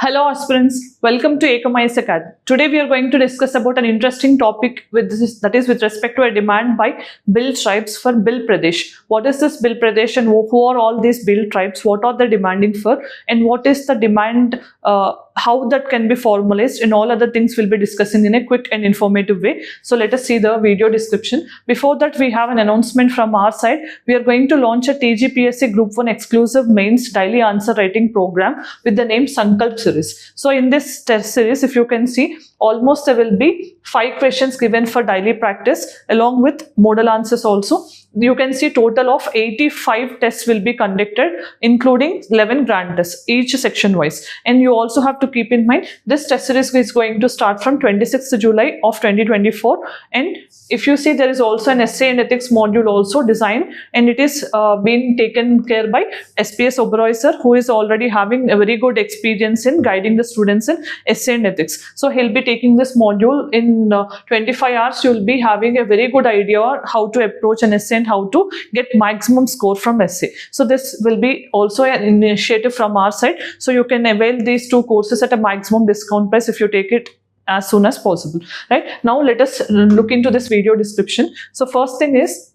Hello aspirants, welcome to Ekamais Academy. Today we are going to discuss about an interesting topic that is with respect to a demand by Bhil tribes for Bhil Pradesh. What is this Bhil Pradesh and who are all these Bhil tribes? What are they demanding for and what is the demand, how that can be formalized, and all other things we'll be discussing in a quick and informative way. So let us see the video description. Before that, we have an announcement from our side. We are going to launch a TGPSC Group 1 exclusive mains daily answer writing program with the name Sankalp series. So in this test series, if you can see, almost there will be 5 questions given for daily practice along with model answers also. You can see total of 85 tests will be conducted, including 11 grand tests, each section wise. And you also have to keep in mind, this test series is going to start from 26th July of 2024. And if you see, there is also an essay and ethics module also designed, and it is being taken care by SPS Oberoi sir, who is already having a very good experience in guiding the students in essay and ethics. So he'll be taking this module in 25 hours. You'll be having a very good idea how to approach an essay and how to get maximum score from essay. So this will be also an initiative from our side. So you can avail these 2 courses at a maximum discount price if you take it as soon as possible. Right now, let us look into this video description. So first thing is,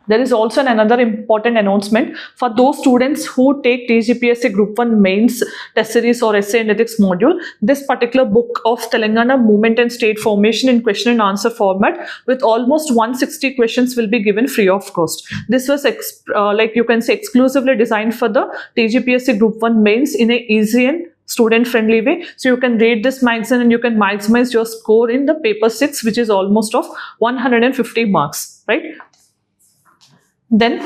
there is also another important announcement for those students who take TGPSC Group 1 mains test series or essay and ethics module. This particular book of Telangana Movement and State Formation in question and answer format with almost 160 questions will be given free of cost. This was like you can say exclusively designed for the TGPSC Group 1 mains in a easy and student friendly way. So you can read this magazine and you can maximize your score in the paper 6, which is almost of 150 marks, right? Then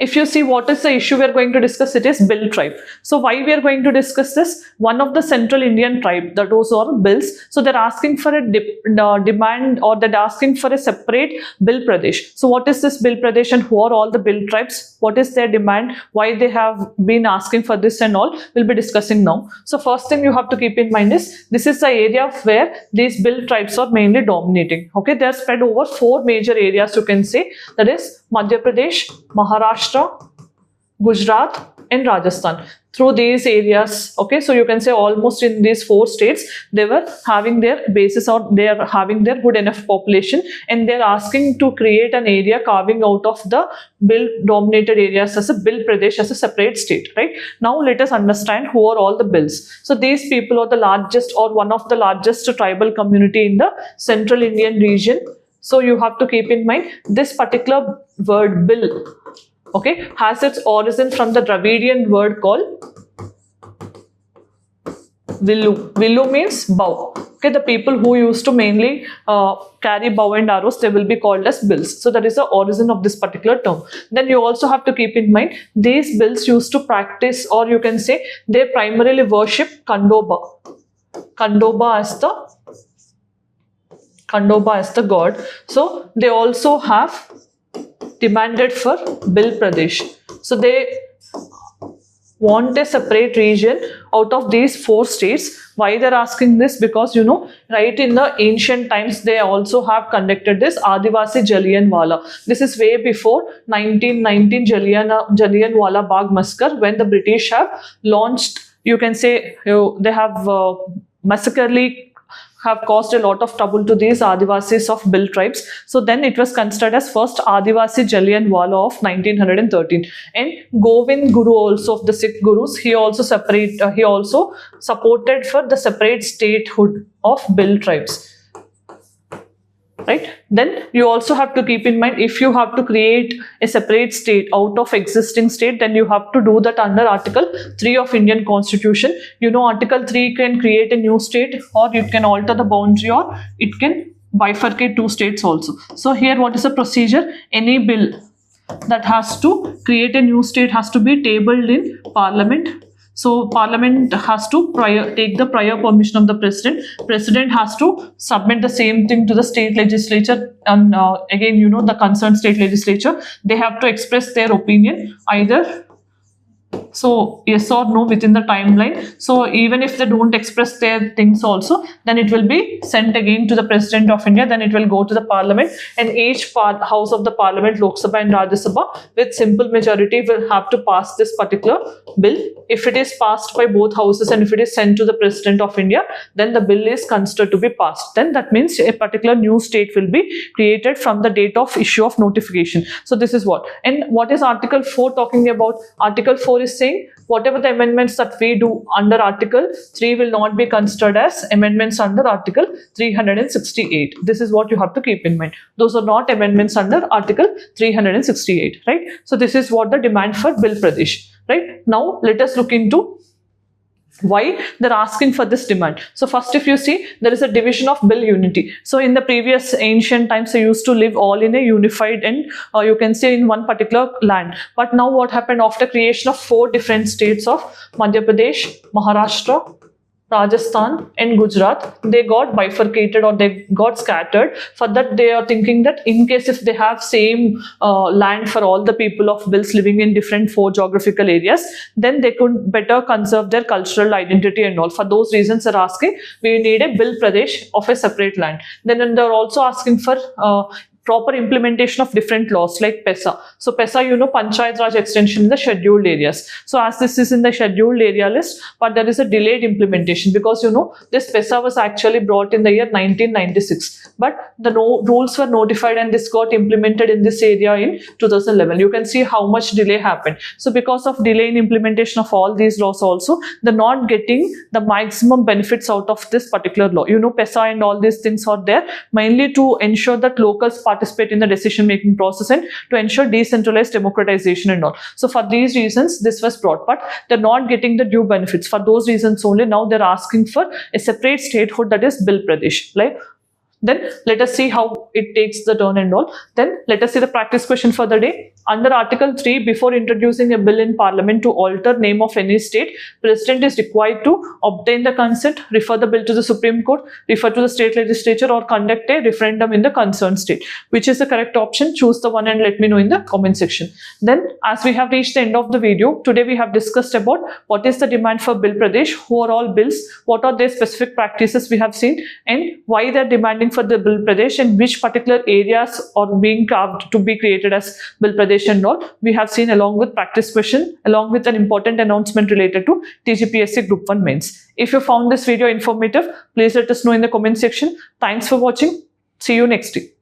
if you see what is the issue we are going to discuss, it is Bhil tribe. So why we are going to discuss this? One of the central Indian tribe, that those are Bhils. So they're asking for a demand, or they're asking for a separate Bhil Pradesh. So what is this Bhil Pradesh and who are all the Bhil tribes? What is their demand? Why they have been asking for this and all? We'll be discussing now. So first thing you have to keep in mind is, this is the area where these Bhil tribes are mainly dominating. Okay, they are spread over 4 major areas, you can say, that is Madhya Pradesh, Maharashtra, Gujarat and Rajasthan. Through these areas, okay, so you can say almost in these 4 states they were having their basis, or they are having their good enough population, and they are asking to create an area carving out of the Bhil dominated areas as a Bhil Pradesh, as a separate state. Right now, let us understand who are all the Bhils. So these people are the largest, or one of the largest tribal community in the central Indian region. So you have to keep in mind, this particular word Bhil, okay, has its origin from the Dravidian word called Villu. Villu means bow. Okay, the people who used to mainly carry bow and arrows, they will be called as Bhils. So that is the origin of this particular term. Then you also have to keep in mind, these Bhils used to practice, or you can say they primarily worship Kandoba. Kandoba as the god. So they also have demanded for Bhil Pradesh. So they want a separate region out of these 4 states. Why they're asking this? Because, you know, right in the ancient times, they also have conducted this Adivasi Jallianwala. This is way before 1919 Jallianwala Bagh massacre, when the British have launched, you can say, they have have caused a lot of trouble to these Adivasis of Bhil tribes. So then it was considered as first Adivasi Jallianwala of 1913. And Govind Guru, also of the Sikh Gurus, he also supported for the separate statehood of Bhil tribes. Right? Then you also have to keep in mind, if you have to create a separate state out of existing state, then you have to do that under Article 3 of Indian Constitution. You know, Article 3 can create a new state, or it can alter the boundary, or it can bifurcate 2 states also. So here, what is the procedure? Any bill that has to create a new state has to be tabled in Parliament. So Parliament has to take the prior permission of the President. President has to submit the same thing to the state legislature, and again, you know, the concerned state legislature, they have to express their opinion either So yes or no within the timeline. So even if they don't express their things also, then it will be sent again to the President of India, then it will go to the Parliament, and each house of the Parliament, Lok Sabha and Rajya Sabha, with simple majority will have to pass this particular bill. If it is passed by both houses and if it is sent to the President of India, then the bill is considered to be passed. Then that means a particular new state will be created from the date of issue of notification. So this is what. And what is Article 4 talking about? Article 4 is saying whatever the amendments that we do under Article 3 will not be considered as amendments under Article 368. This is what you have to keep in mind. Those are not amendments under Article 368, right? So this is what the demand for Bill Pradesh, right? Now let us look into why they're asking for this demand. So first, if you see, there is a division of bill unity. So in the previous ancient times, they used to live all in a unified and you can say in one particular land. But now what happened after creation of 4 different states of Madhya Pradesh, Maharashtra, Rajasthan and Gujarat, they got bifurcated or they got scattered. For that, they are thinking that in case if they have same land for all the people of bills living in different 4 geographical areas, then they could better conserve their cultural identity and all. For those reasons, they're asking, we need a Bill Pradesh of a separate land. Then they're also asking for proper implementation of different laws like PESA. So PESA, you know, Panchayat Raj extension in the scheduled areas. So as this is in the scheduled area list, but there is a delayed implementation because, you know, this PESA was actually brought in the year 1996. But the rules were notified and this got implemented in this area in 2011. You can see how much delay happened. So because of delay in implementation of all these laws also, they're not getting the maximum benefits out of this particular law. You know, PESA and all these things are there mainly to ensure that locals participate in the decision-making process and to ensure decentralized democratization and all. So for these reasons, this was brought, but they're not getting the due benefits. For those reasons only, now they're asking for a separate statehood, that is Bill Pradesh. Like, then let us see how it takes the turn and all. Then let us see the practice question for the day. Under Article 3, before introducing a bill in Parliament to alter name of any state, President is required to obtain the consent, refer the bill to the Supreme Court, refer to the state legislature, or conduct a referendum in the concerned state. Which is the correct option? Choose the one and let me know in the comment section. Then, as we have reached the end of the video, today we have discussed about what is the demand for Bill Pradesh, who are all bills, what are their specific practices we have seen, and why they are demanding for the Bill Pradesh and which particular areas are being carved to be created as Bill Pradesh and all. We have seen along with practice question, along with an important announcement related to TGPSC Group 1 Mains. If you found this video informative, please let us know in the comment section. Thanks for watching. See you next week.